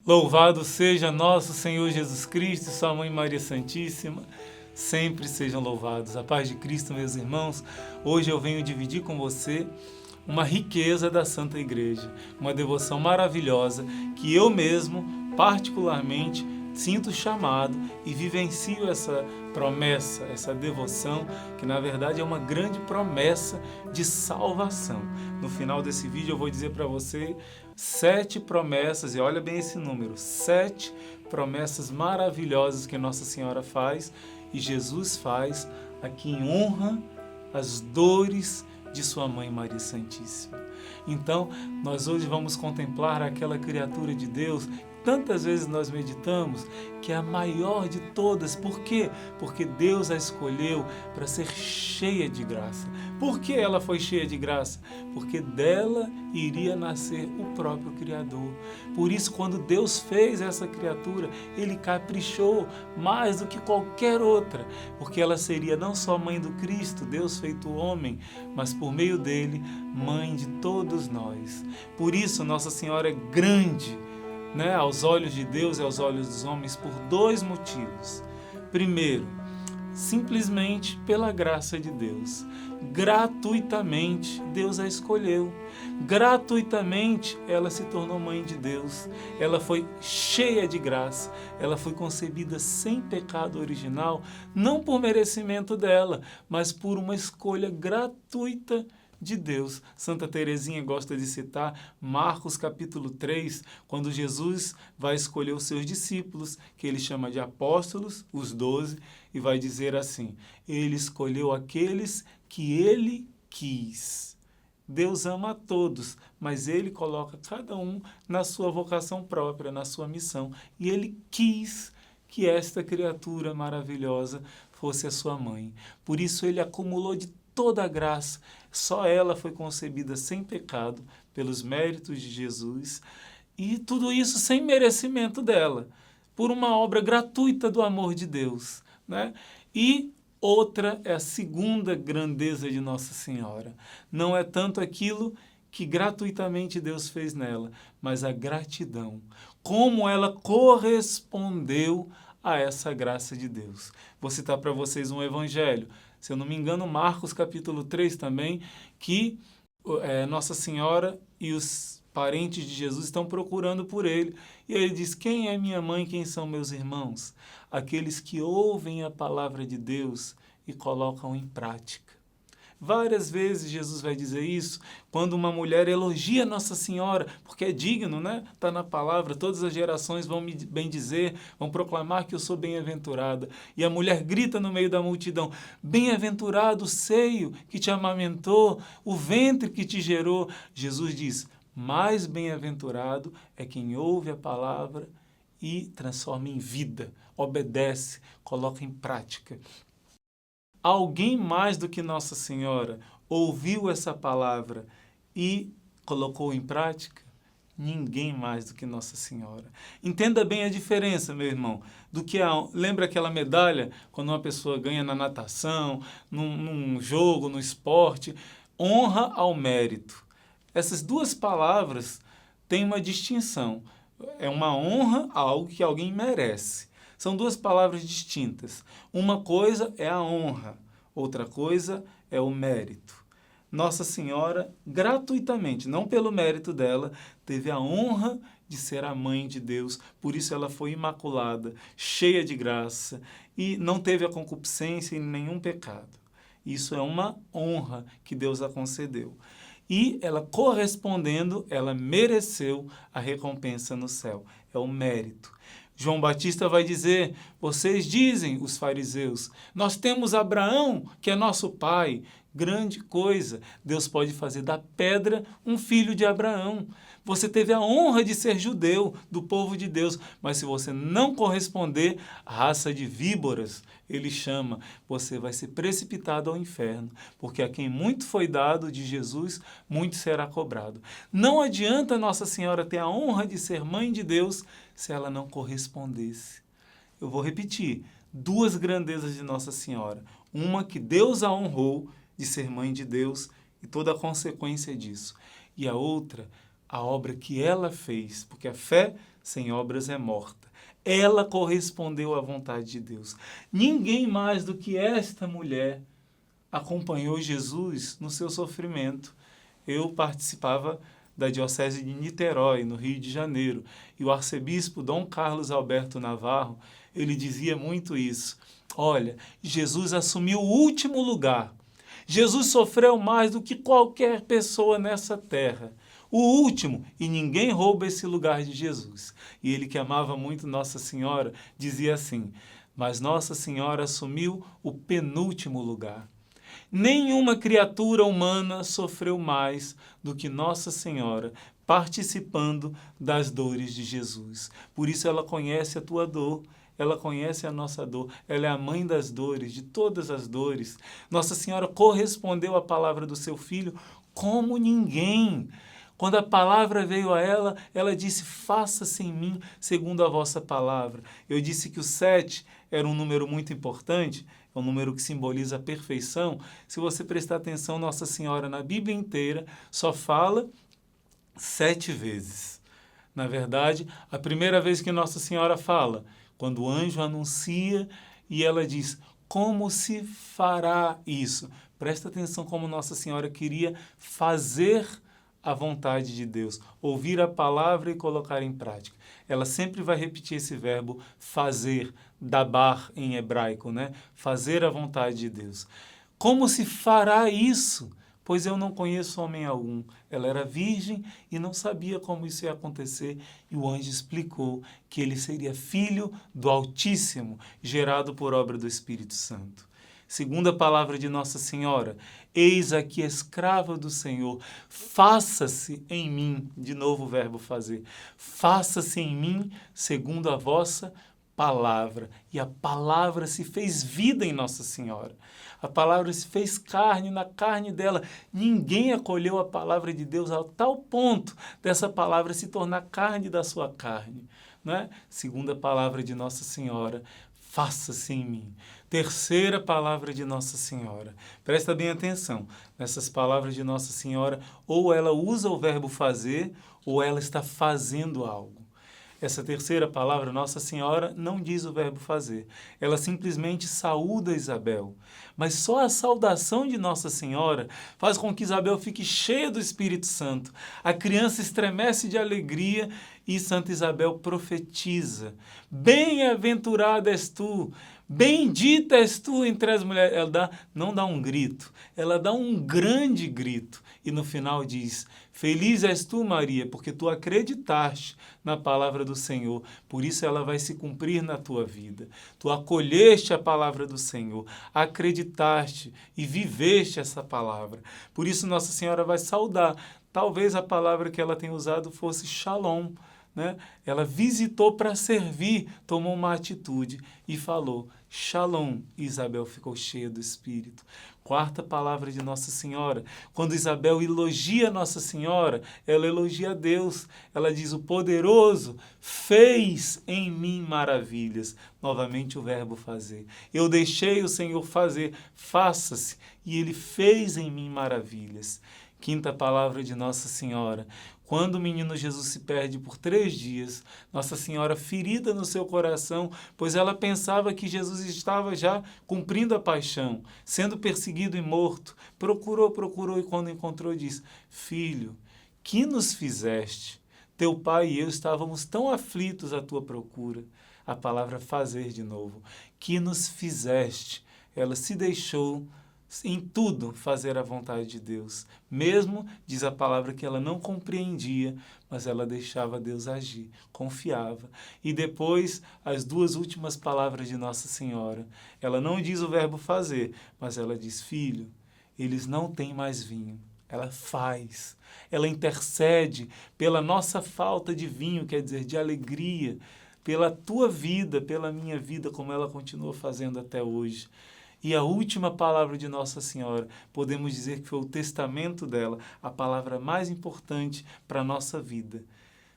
Louvado seja nosso Senhor Jesus Cristo e sua Mãe Maria Santíssima. Sempre sejam louvados. A paz de Cristo, meus irmãos. Hoje eu venho dividir com você uma riqueza da Santa Igreja, uma devoção maravilhosa que eu mesmo, particularmente, sinto chamado e vivencio essa promessa, essa devoção, que na verdade é uma grande promessa de salvação. No final desse vídeo eu vou dizer para você 7 promessas, e olha bem esse número, 7 promessas maravilhosas que Nossa Senhora faz e Jesus faz aqui em honra às dores de sua Mãe Maria Santíssima. Então, nós hoje vamos contemplar aquela criatura de Deus. Tantas vezes nós meditamos que é a maior de todas. Por quê? Porque Deus a escolheu para ser cheia de graça. Por que ela foi cheia de graça? Porque dela iria nascer o próprio Criador. Por isso, quando Deus fez essa criatura, Ele caprichou mais do que qualquer outra, porque ela seria não só mãe do Cristo, Deus feito homem, mas por meio dele, mãe de todos nós. Por isso, Nossa Senhora é grande, aos olhos de Deus e aos olhos dos homens, por 2 motivos. Primeiro, simplesmente pela graça de Deus. Gratuitamente, Deus a escolheu. Gratuitamente, ela se tornou mãe de Deus. Ela foi cheia de graça. Ela foi concebida sem pecado original, não por merecimento dela, mas por uma escolha gratuita de Deus. Santa Teresinha gosta de citar Marcos capítulo 3, quando Jesus vai escolher os seus discípulos, que ele chama de apóstolos, os 12, e vai dizer assim: ele escolheu aqueles que ele quis. Deus ama a todos, mas ele coloca cada um na sua vocação própria, na sua missão, e ele quis que esta criatura maravilhosa fosse a sua mãe. Por isso ele acumulou de toda a graça. Só ela foi concebida sem pecado, pelos méritos de Jesus, e tudo isso sem merecimento dela, por uma obra gratuita do amor de Deus, E outra é a segunda grandeza de Nossa Senhora. Não é tanto aquilo que gratuitamente Deus fez nela, mas a gratidão. Como ela correspondeu a essa graça de Deus. Vou citar para vocês um evangelho, se eu não me engano, Marcos capítulo 3 também, que Nossa Senhora e os parentes de Jesus estão procurando por ele. E ele diz: quem é minha mãe, quem são meus irmãos? Aqueles que ouvem a palavra de Deus e colocam em prática. Várias vezes Jesus vai dizer isso, quando uma mulher elogia Nossa Senhora, porque é digno, Está na palavra, todas as gerações vão me bendizer, vão proclamar que eu sou bem-aventurada. E a mulher grita no meio da multidão: bem-aventurado o seio que te amamentou, o ventre que te gerou. Jesus diz: mais bem-aventurado é quem ouve a palavra e transforma em vida, obedece, coloca em prática. Alguém mais do que Nossa Senhora ouviu essa palavra e colocou em prática? Ninguém mais do que Nossa Senhora. Entenda bem a diferença, meu irmão, do que lembra aquela medalha quando uma pessoa ganha na natação, num jogo, no esporte? Honra ao mérito. Essas 2 palavras têm uma distinção. É uma honra a algo que alguém merece. São 2 palavras distintas. Uma coisa é a honra, outra coisa é o mérito. Nossa Senhora, gratuitamente, não pelo mérito dela, teve a honra de ser a mãe de Deus. Por isso ela foi imaculada, cheia de graça e não teve a concupiscência em nenhum pecado. Isso é uma honra que Deus a concedeu. E ela correspondendo, ela mereceu a recompensa no céu. É o mérito. João Batista vai dizer: vocês dizem, os fariseus, nós temos Abraão, que é nosso pai. Grande coisa, Deus pode fazer da pedra um filho de Abraão. Você teve a honra de ser judeu, do povo de Deus, mas se você não corresponder, a raça de víboras, ele chama, você vai ser precipitado ao inferno, porque a quem muito foi dado de Jesus, muito será cobrado. Não adianta Nossa Senhora ter a honra de ser mãe de Deus se ela não correspondesse. Eu vou repetir, 2 grandezas de Nossa Senhora. Uma que Deus a honrou de ser mãe de Deus e toda a consequência disso. E a outra, a obra que ela fez, porque a fé sem obras é morta. Ela correspondeu à vontade de Deus. Ninguém mais do que esta mulher acompanhou Jesus no seu sofrimento. Eu participava da Diocese de Niterói, no Rio de Janeiro, e o arcebispo Dom Carlos Alberto Navarro, ele dizia muito isso. Olha, Jesus assumiu o último lugar. Jesus sofreu mais do que qualquer pessoa nessa terra. O último, e ninguém rouba esse lugar de Jesus. E ele, que amava muito Nossa Senhora, dizia assim: mas Nossa Senhora assumiu o penúltimo lugar. Nenhuma criatura humana sofreu mais do que Nossa Senhora, participando das dores de Jesus. Por isso ela conhece a tua dor, ela conhece a nossa dor, ela é a mãe das dores, de todas as dores. Nossa Senhora correspondeu à palavra do seu filho como ninguém. Quando a palavra veio a ela, ela disse: faça-se em mim segundo a vossa palavra. Eu disse que o 7 era um número muito importante, é um número que simboliza a perfeição. Se você prestar atenção, Nossa Senhora na Bíblia inteira só fala 7 vezes. Na verdade, a primeira vez que Nossa Senhora fala, quando o anjo anuncia e ela diz: como se fará isso? Presta atenção como Nossa Senhora queria fazer a vontade de Deus, ouvir a palavra e colocar em prática. Ela sempre vai repetir esse verbo fazer, dabar em hebraico, né? Fazer a vontade de Deus. Como se fará isso? Pois eu não conheço homem algum. Ela era virgem e não sabia como isso ia acontecer. E o anjo explicou que ele seria filho do Altíssimo, gerado por obra do Espírito Santo. Segunda palavra de Nossa Senhora: eis aqui a escrava do Senhor, faça-se em mim, de novo o verbo fazer, faça-se em mim segundo a vossa palavra. E a palavra se fez vida em Nossa Senhora. A palavra se fez carne, na carne dela. Ninguém acolheu a palavra de Deus a tal ponto dessa palavra se tornar carne da sua carne. Não é? Segunda palavra de Nossa Senhora: faça-se em mim. Terceira palavra de Nossa Senhora. Presta bem atenção. Nessas palavras de Nossa Senhora, ou ela usa o verbo fazer, ou ela está fazendo algo. Essa terceira palavra, Nossa Senhora, não diz o verbo fazer. Ela simplesmente saúda Isabel. Mas só a saudação de Nossa Senhora faz com que Isabel fique cheia do Espírito Santo. A criança estremece de alegria e Santa Isabel profetiza: bem-aventurada és tu, bendita és tu entre as mulheres. Ela não dá um grito, ela dá um grande grito. E no final diz: feliz és tu, Maria, porque tu acreditaste na palavra do Senhor, por isso ela vai se cumprir na tua vida. Tu acolheste a palavra do Senhor, acreditaste e viveste essa palavra. Por isso Nossa Senhora vai saudar. Talvez a palavra que ela tenha usado fosse shalom, né? Ela visitou para servir, tomou uma atitude e falou shalom. E Isabel ficou cheia do Espírito. Quarta palavra de Nossa Senhora: quando Isabel elogia Nossa Senhora, ela elogia a Deus. Ela diz: o poderoso fez em mim maravilhas. Novamente o verbo fazer. Eu deixei o Senhor fazer, faça-se. E ele fez em mim maravilhas. Quinta palavra de Nossa Senhora: quando o menino Jesus se perde por 3 dias, Nossa Senhora, ferida no seu coração, pois ela pensava que Jesus estava já cumprindo a paixão, sendo perseguido e morto, procurou e quando encontrou diz: filho, que nos fizeste? Teu pai e eu estávamos tão aflitos à tua procura. A palavra fazer de novo. Que nos fizeste? Ela se deixou em tudo fazer a vontade de Deus. Mesmo, diz a palavra, que ela não compreendia, mas ela deixava Deus agir, confiava. E depois, as 2 últimas palavras de Nossa Senhora. Ela não diz o verbo fazer, mas ela diz: filho, eles não têm mais vinho. Ela faz, ela intercede pela nossa falta de vinho, quer dizer, de alegria, pela tua vida, pela minha vida, como ela continua fazendo até hoje. E a última palavra de Nossa Senhora, podemos dizer que foi o testamento dela, a palavra mais importante para a nossa vida: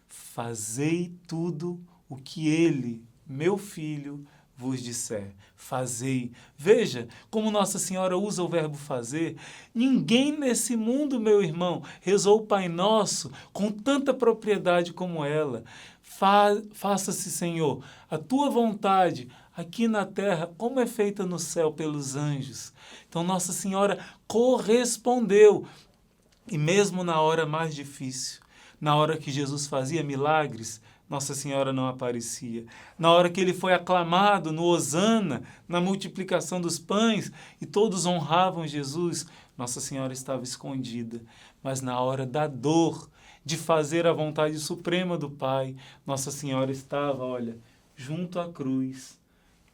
fazei tudo o que ele, meu filho, vos disser, fazei. Veja como Nossa Senhora usa o verbo fazer. Ninguém nesse mundo, meu irmão, rezou o Pai Nosso com tanta propriedade como ela. Faça-se, Senhor, a tua vontade aqui na terra, como é feita no céu pelos anjos. Então Nossa Senhora correspondeu. E mesmo na hora mais difícil, na hora que Jesus fazia milagres, Nossa Senhora não aparecia. Na hora que ele foi aclamado no Hosana, na multiplicação dos pães, e todos honravam Jesus, Nossa Senhora estava escondida. Mas na hora da dor, de fazer a vontade suprema do Pai, Nossa Senhora estava, olha, junto à cruz,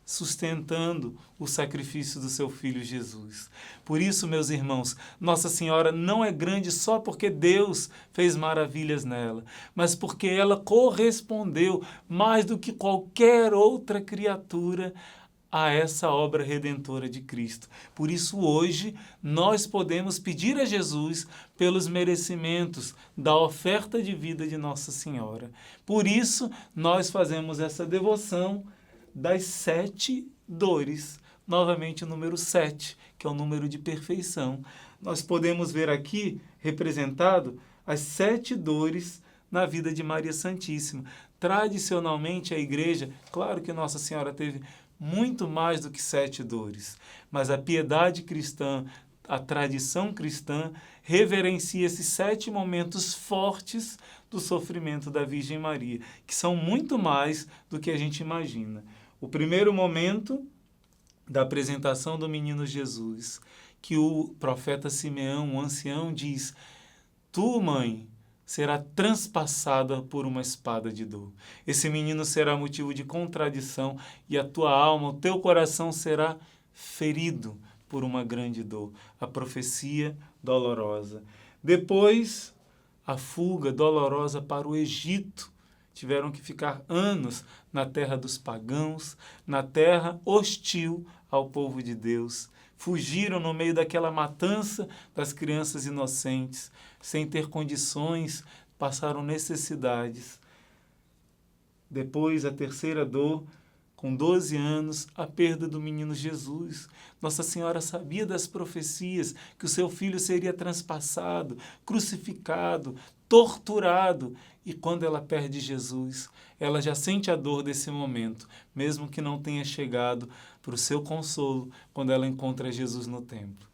sustentando o sacrifício do seu Filho Jesus. Por isso, meus irmãos, Nossa Senhora não é grande só porque Deus fez maravilhas nela, mas porque ela correspondeu mais do que qualquer outra criatura a essa obra redentora de Cristo. Por isso, hoje, nós podemos pedir a Jesus pelos merecimentos da oferta de vida de Nossa Senhora. Por isso, nós fazemos essa devoção das 7 dores, novamente o número 7, que é o número de perfeição. Nós podemos ver aqui representado as 7 dores na vida de Maria Santíssima. Tradicionalmente, a Igreja, claro que Nossa Senhora teve muito mais do que 7 dores, mas a piedade cristã, a tradição cristã, reverencia esses 7 momentos fortes do sofrimento da Virgem Maria, que são muito mais do que a gente imagina. O primeiro momento da apresentação do menino Jesus, que o profeta Simeão, o ancião, diz: tu, mãe, será transpassada por uma espada de dor. Esse menino será motivo de contradição e a tua alma, o teu coração será ferido por uma grande dor. A profecia dolorosa. Depois, a fuga dolorosa para o Egito. Tiveram que ficar anos na terra dos pagãos, na terra hostil ao povo de Deus. Fugiram no meio daquela matança das crianças inocentes, sem ter condições, passaram necessidades. Depois, a terceira dor, com 12 anos, a perda do menino Jesus. Nossa Senhora sabia das profecias que o seu filho seria transpassado, crucificado, torturado. E quando ela perde Jesus, ela já sente a dor desse momento, mesmo que não tenha chegado para o seu consolo quando ela encontra Jesus no templo.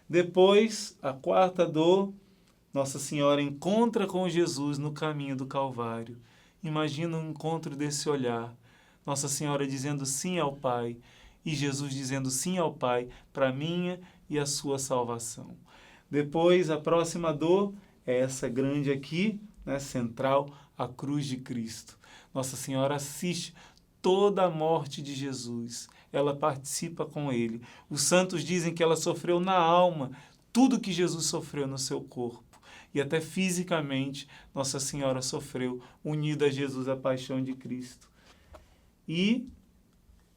Depois, a quarta dor, Nossa Senhora encontra com Jesus no caminho do Calvário. Imagina um encontro desse olhar. Nossa Senhora dizendo sim ao Pai e Jesus dizendo sim ao Pai para a minha e a sua salvação. Depois, a próxima dor é essa grande aqui, né, central, a cruz de Cristo. Nossa Senhora assiste toda a morte de Jesus. Ela participa com ele. Os santos dizem que ela sofreu na alma tudo que Jesus sofreu no seu corpo. E até fisicamente, Nossa Senhora sofreu, unida a Jesus a paixão de Cristo. E,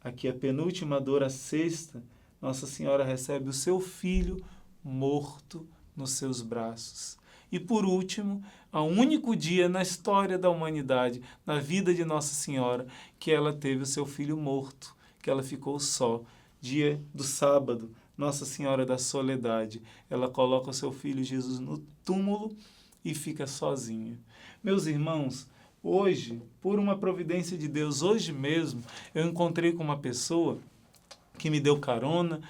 aqui a penúltima dor, a sexta, Nossa Senhora recebe o seu filho morto nos seus braços. E por último, o único dia na história da humanidade, na vida de Nossa Senhora, que ela teve o seu filho morto, que ela ficou só. Dia do sábado, Nossa Senhora da Soledade, ela coloca o seu filho Jesus no túmulo e fica sozinha. Meus irmãos, hoje, por uma providência de Deus, hoje mesmo, eu encontrei com uma pessoa que me deu carona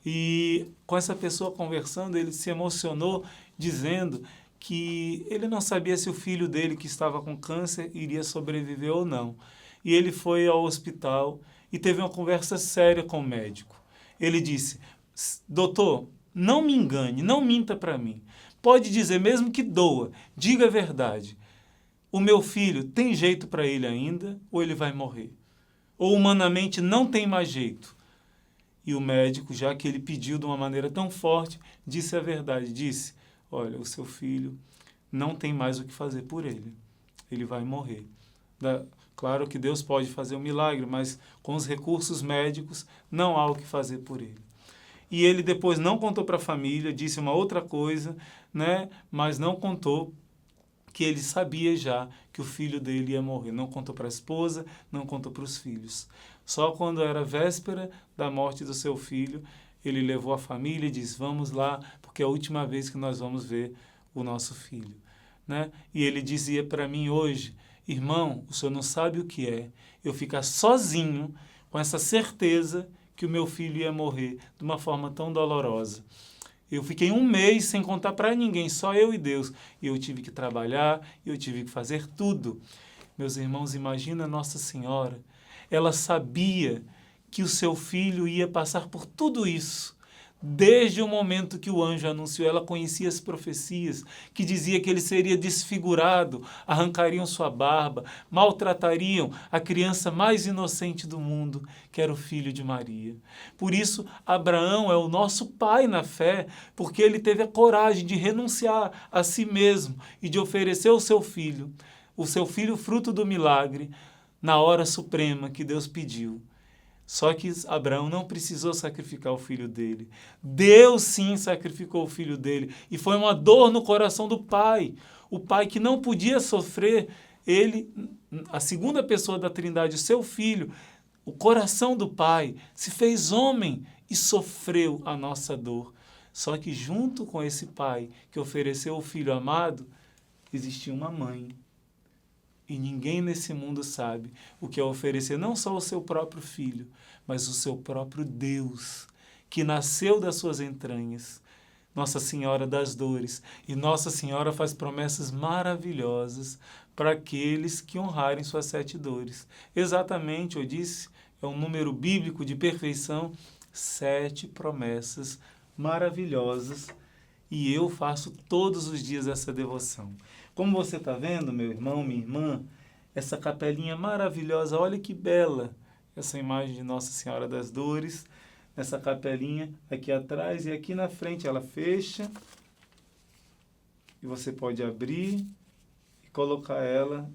e com essa pessoa conversando, ele se emocionou dizendo que ele não sabia se o filho dele, que estava com câncer, iria sobreviver ou não. E ele foi ao hospital e teve uma conversa séria com o médico. Ele disse: doutor, não me engane, não minta para mim. Pode dizer mesmo que doa, diga a verdade. O meu filho tem jeito para ele ainda ou ele vai morrer? Ou humanamente não tem mais jeito? E o médico, já que ele pediu de uma maneira tão forte, disse a verdade, disse: olha, o seu filho não tem mais o que fazer por ele. Ele vai morrer. Claro que Deus pode fazer um milagre, mas com os recursos médicos não há o que fazer por ele. E ele depois não contou para a família, disse uma outra coisa, né? Mas não contou que ele sabia já que o filho dele ia morrer. Não contou para a esposa, não contou para os filhos. Só quando era véspera da morte do seu filho, ele levou a família e disse, vamos lá, porque é a última vez que nós vamos ver o nosso filho. Né? E ele dizia para mim hoje, irmão, o senhor não sabe o que é eu ficar sozinho com essa certeza que o meu filho ia morrer de uma forma tão dolorosa. Eu fiquei 1 mês sem contar para ninguém, só eu e Deus. E eu tive que trabalhar, eu tive que fazer tudo. Meus irmãos, imagina Nossa Senhora. Ela sabia que o seu filho ia passar por tudo isso. Desde o momento que o anjo anunciou, ela conhecia as profecias, que dizia que ele seria desfigurado, arrancariam sua barba, maltratariam a criança mais inocente do mundo, que era o filho de Maria. Por isso, Abraão é o nosso pai na fé, porque ele teve a coragem de renunciar a si mesmo e de oferecer o seu filho fruto do milagre, na hora suprema que Deus pediu. Só que Abraão não precisou sacrificar o filho dele. Deus sim sacrificou o filho dele. E foi uma dor no coração do pai. O pai que não podia sofrer, ele, a segunda pessoa da Trindade, o seu filho, o coração do pai, se fez homem e sofreu a nossa dor. Só que junto com esse pai que ofereceu o filho amado, existia uma mãe. E ninguém nesse mundo sabe o que é oferecer não só o seu próprio filho, mas o seu próprio Deus, que nasceu das suas entranhas, Nossa Senhora das Dores. E Nossa Senhora faz promessas maravilhosas para aqueles que honrarem suas 7 dores. Exatamente, eu disse, é um número bíblico de perfeição, 7 promessas maravilhosas. E eu faço todos os dias essa devoção. Como você está vendo, meu irmão, minha irmã, essa capelinha maravilhosa, olha que bela essa imagem de Nossa Senhora das Dores, essa capelinha aqui atrás e aqui na frente ela fecha e você pode abrir e colocar ela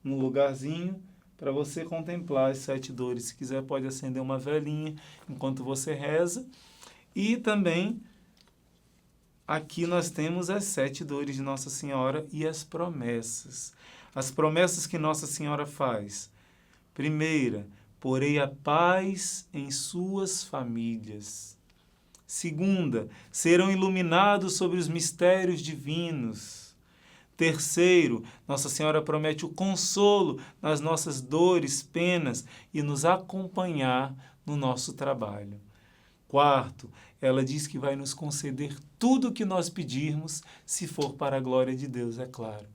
num lugarzinho para você contemplar as 7 dores. Se quiser pode acender uma velinha enquanto você reza e também aqui nós temos as 7 dores de Nossa Senhora e as promessas. As promessas que Nossa Senhora faz. Primeira, porei a paz em suas famílias. Segunda, serão iluminados sobre os mistérios divinos. Terceiro, Nossa Senhora promete o consolo nas nossas dores, penas e nos acompanhar no nosso trabalho. Quarto, ela diz que vai nos conceder tudo o que nós pedirmos, se for para a glória de Deus, é claro.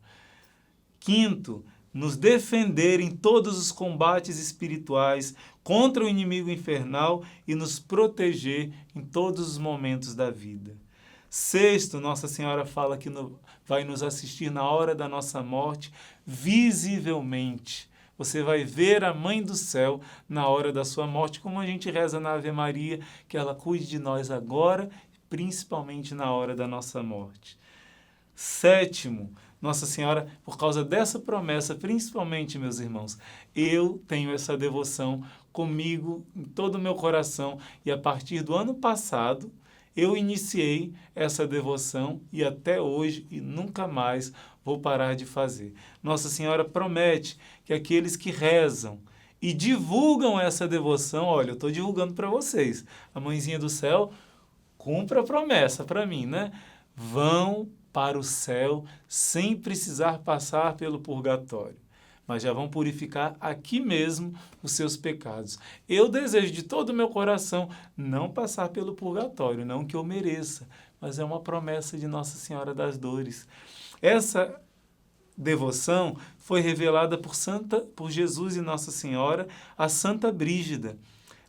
Quinto, nos defender em todos os combates espirituais contra o inimigo infernal e nos proteger em todos os momentos da vida. Sexto, Nossa Senhora fala que vai nos assistir na hora da nossa morte, visivelmente. Você vai ver a Mãe do Céu na hora da sua morte, como a gente reza na Ave Maria, que ela cuide de nós agora, principalmente na hora da nossa morte. Sétimo, Nossa Senhora, por causa dessa promessa, principalmente, meus irmãos, eu tenho essa devoção comigo, em todo o meu coração, e a partir do ano passado, eu iniciei essa devoção e até hoje, e nunca mais vou parar de fazer. Nossa Senhora promete que aqueles que rezam e divulgam essa devoção, olha, eu estou divulgando para vocês, a Mãezinha do Céu cumpre a promessa para mim, né? Vão para o céu sem precisar passar pelo purgatório, mas já vão purificar aqui mesmo os seus pecados. Eu desejo de todo o meu coração não passar pelo purgatório, não que eu mereça, mas é uma promessa de Nossa Senhora das Dores. Essa devoção foi revelada por Jesus e Nossa Senhora a Santa Brígida.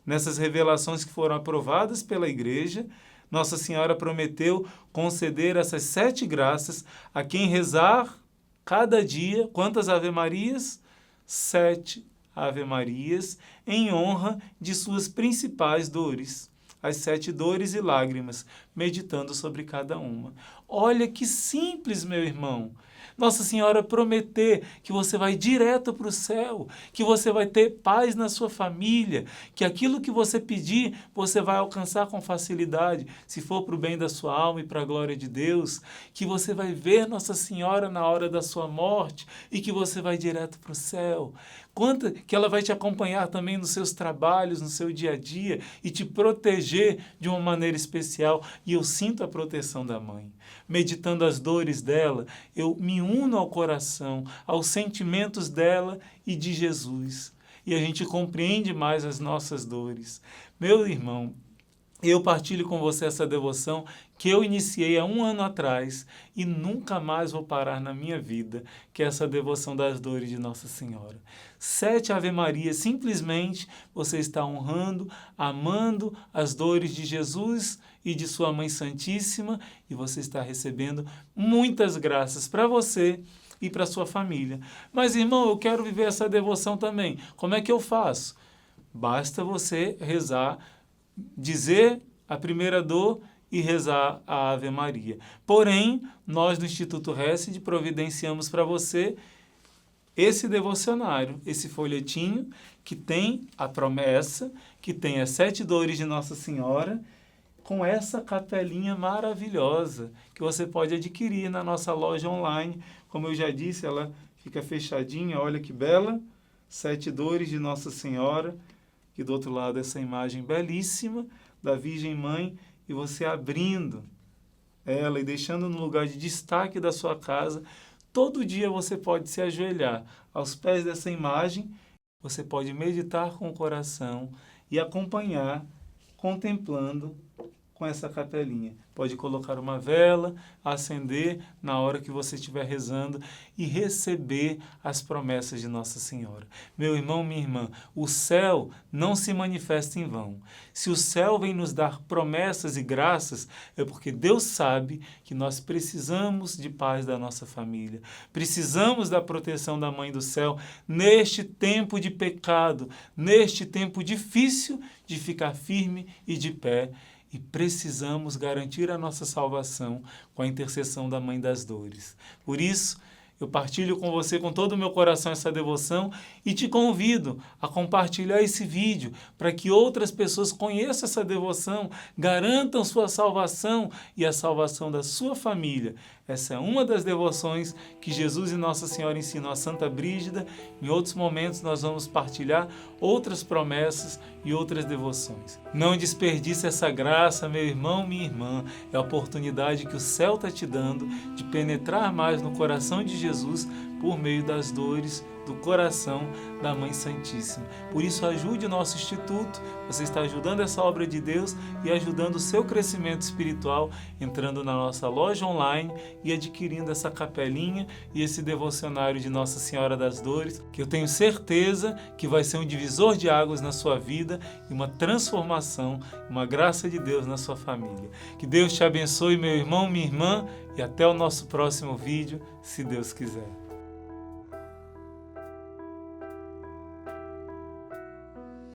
Nessas revelações que foram aprovadas pela Igreja, Nossa Senhora prometeu conceder essas 7 graças a quem rezar cada dia. Quantas Ave-Marias? 7 Ave-Marias em honra de suas principais dores. As 7 dores e lágrimas, meditando sobre cada uma. Olha que simples, meu irmão. Nossa Senhora prometer que você vai direto para o céu, que você vai ter paz na sua família, que aquilo que você pedir, você vai alcançar com facilidade, se for para o bem da sua alma e para a glória de Deus, que você vai ver Nossa Senhora na hora da sua morte e que você vai direto para o céu. Que ela vai te acompanhar também nos seus trabalhos, no seu dia a dia e te proteger de uma maneira especial. E eu sinto a proteção da mãe. Meditando as dores dela, eu me uno ao coração, aos sentimentos dela e de Jesus. E a gente compreende mais as nossas dores. Meu irmão, eu partilho com você essa devoção que eu iniciei há 1 ano atrás e nunca mais vou parar na minha vida, que é essa devoção das dores de Nossa Senhora. 7 Ave Maria, simplesmente você está honrando, amando as dores de Jesus e de sua Mãe Santíssima e você está recebendo muitas graças para você e para sua família. Mas, irmão, eu quero viver essa devoção também. Como é que eu faço? Basta você rezar, dizer a primeira dor e rezar a Ave Maria. Porém, nós do Instituto Hesed providenciamos para você esse devocionário, esse folhetinho que tem a promessa, que tem as 7 dores de Nossa Senhora, com essa capelinha maravilhosa que você pode adquirir na nossa loja online. Como eu já disse, ela fica fechadinha, olha que bela, 7 dores de Nossa Senhora, e do outro lado essa imagem belíssima da Virgem Mãe, e você abrindo ela e deixando no lugar de destaque da sua casa. Todo dia você pode se ajoelhar aos pés dessa imagem, você pode meditar com o coração e acompanhar, contemplando com essa capelinha. Pode colocar uma vela, acender na hora que você estiver rezando e receber as promessas de Nossa Senhora. Meu irmão, minha irmã, o céu não se manifesta em vão. Se o céu vem nos dar promessas e graças, é porque Deus sabe que nós precisamos de paz da nossa família. Precisamos da proteção da Mãe do Céu neste tempo de pecado, neste tempo difícil de ficar firme e de pé. E precisamos garantir a nossa salvação com a intercessão da Mãe das Dores. Por isso, eu partilho com você com todo o meu coração essa devoção e te convido a compartilhar esse vídeo para que outras pessoas conheçam essa devoção, garantam sua salvação e a salvação da sua família. Essa é uma das devoções que Jesus e Nossa Senhora ensinam a Santa Brígida. Em outros momentos nós vamos partilhar outras promessas e outras devoções. Não desperdice essa graça, meu irmão, minha irmã. É a oportunidade que o céu está te dando de penetrar mais no coração de Jesus por meio das dores do coração da Mãe Santíssima. Por isso, ajude o nosso Instituto. Você está ajudando essa obra de Deus e ajudando o seu crescimento espiritual, entrando na nossa loja online e adquirindo essa capelinha e esse devocionário de Nossa Senhora das Dores, que eu tenho certeza que vai ser um divisor de águas na sua vida e uma transformação, uma graça de Deus na sua família. Que Deus te abençoe, meu irmão, minha irmã, e até o nosso próximo vídeo, se Deus quiser.